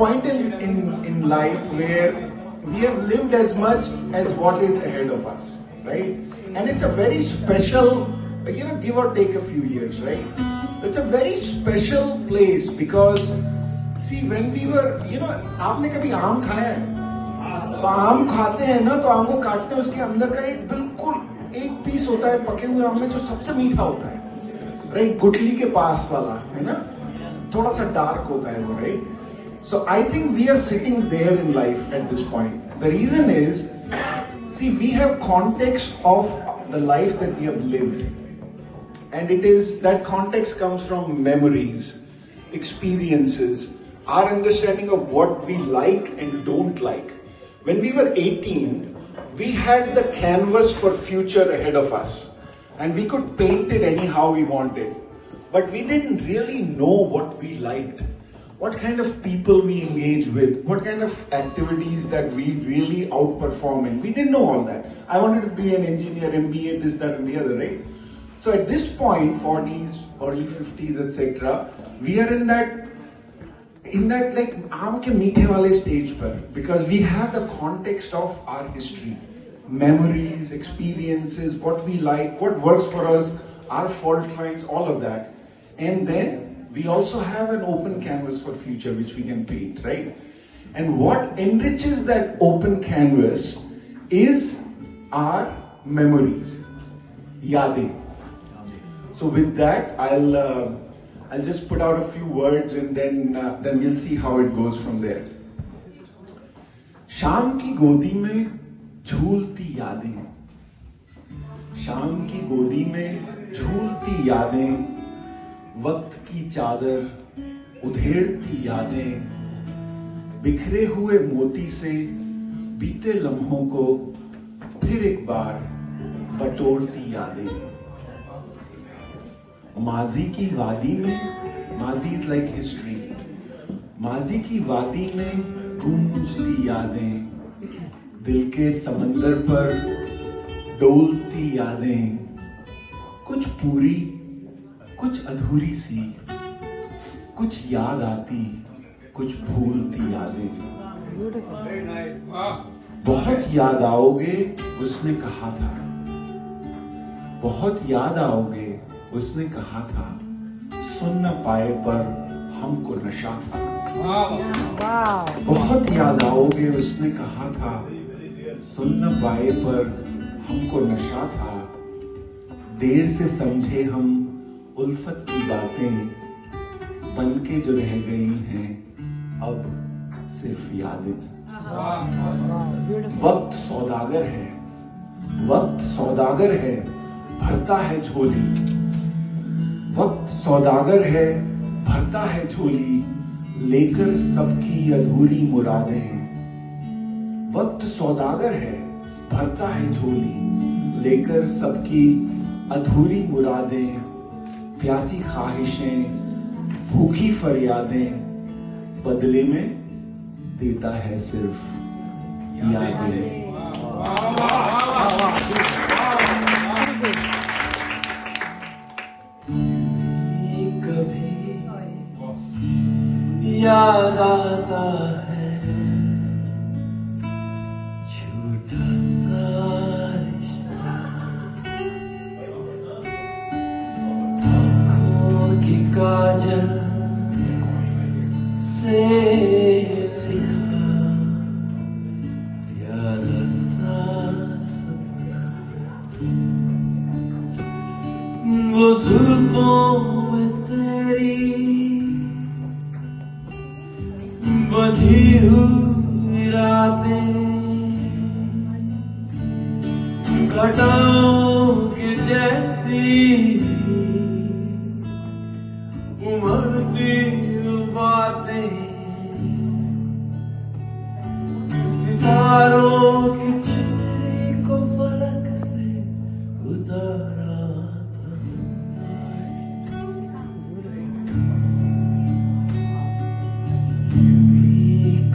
point in life where we have lived as much as what is ahead of us, right? And it's a very special, give or take a few years, right? It's a very special place because, see, when we were, आपने कभी आम खाया है? तो आम खाते हैं ना, तो आम को काटते हैं, उसके अंदर का एक बिल्कुल एक पीस होता है पके हुए आम में जो सबसे मीठा होता है, राइट? गुठली के पास वाला, है ना? थोड़ा सा डार्क होता है वो, right? So I think we are sitting there in life at this point. The reason is, see, we have context of the life that we have lived. And it is, that context comes from memories, experiences, our understanding of what we like and don't like. When we were 18, we had the canvas for future ahead of us. And we could paint it anyhow we wanted. But we didn't really know what we liked. What kind of people we engage with, what kind of activities that we really outperform in. We didn't know all that. I wanted to be an engineer, MBA, this, that and the other, right? So at this point, 40s, early 50s, etc., we are in that like aam ke meethe wale stage par, because we have the context of our history, memories, experiences, what we like, what works for us, our fault lines, all of that. And then we also have an open canvas for future which we can paint, right? And what enriches that open canvas is our memories, yadin. So with that, I'll just put out a few words and then we'll see how it goes from there. शाम की गोदी में झूलती यादें, शाम की गोदी में झूलती यादें, वक्त की चादर उधेड़ती यादें, बिखरे हुए मोती से बीते लम्हों को फिर एक बार बटोरती यादें, माजी की वादी में, माजी इज लाइक हिस्ट्री, माजी की वादी में गूंजती यादें, दिल के समंदर पर डोलती यादें, कुछ पूरी कुछ अधूरी सी, कुछ याद आती, कुछ भूलती यादें। बहुत याद आओगे उसने कहा था, बहुत याद आओगे उसने कहा था, सुन न पाए पर हमको नशा था। बहुत याद आओगे उसने कहा था, सुन न पाए पर हमको नशा था। देर से समझे हम उल्फत की बातें, पल के जो रह गई हैं अब सिर्फ यादें। वक्त सौदागर है, वक्त सौदागर है, भरता है झोली, वक्त सौदागर है, भरता है झोली, लेकर सबकी अधूरी मुरादें। वक्त सौदागर है, भरता है झोली, लेकर सबकी अधूरी मुरादें, प्यासी ख्वाहिशें, भूखी फरियादें, बदले में देता है सिर्फ यादें। कभी याद आता है छोटा सा रिश्ता, आँखों की काजल से लिखा प्यारा सा सपना, वो जुल्फों में तेरी बंधी हुई रातें, घटाओं की जैसी उमड़ती बातें, सितारों की चुनरी को फलक से उतारा था।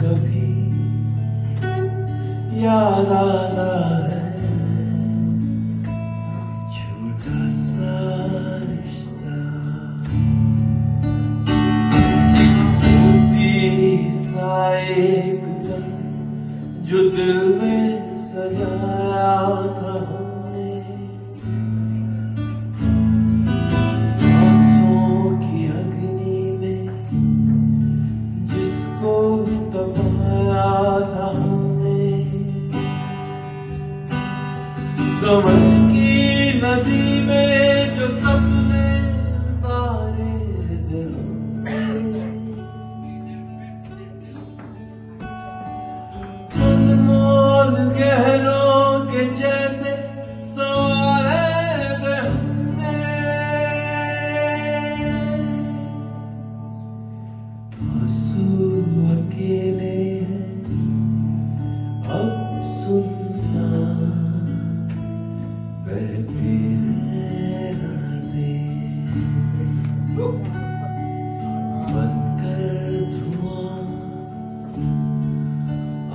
कभी याद आता है छोटा सा रिश्ता, मोती सा एक पल जो दिल में सजाया था हमने, आंसुओं की अग्नि में जिसको तपाया था हमने, समझ की नदी में जो सपने उतारे थे हमने, अनमोल गहनों के जैसे संवारे थे हमने, आंसू अकेले हैं अब सुनसान बहती हैं रातें, बनकर धुआं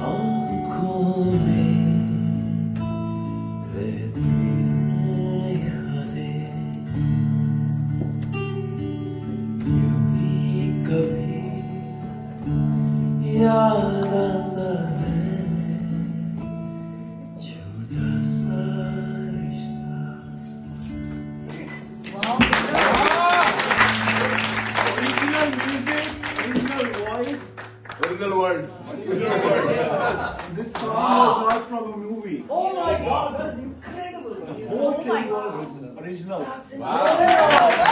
आँखों में रहती हैं यादें, यूं ही कभी याद आता है छोटा सा रिश्ता। Original music, original voice. Original words. This song was not from a movie. Oh my God, that is incredible. The whole thing was original. Wow.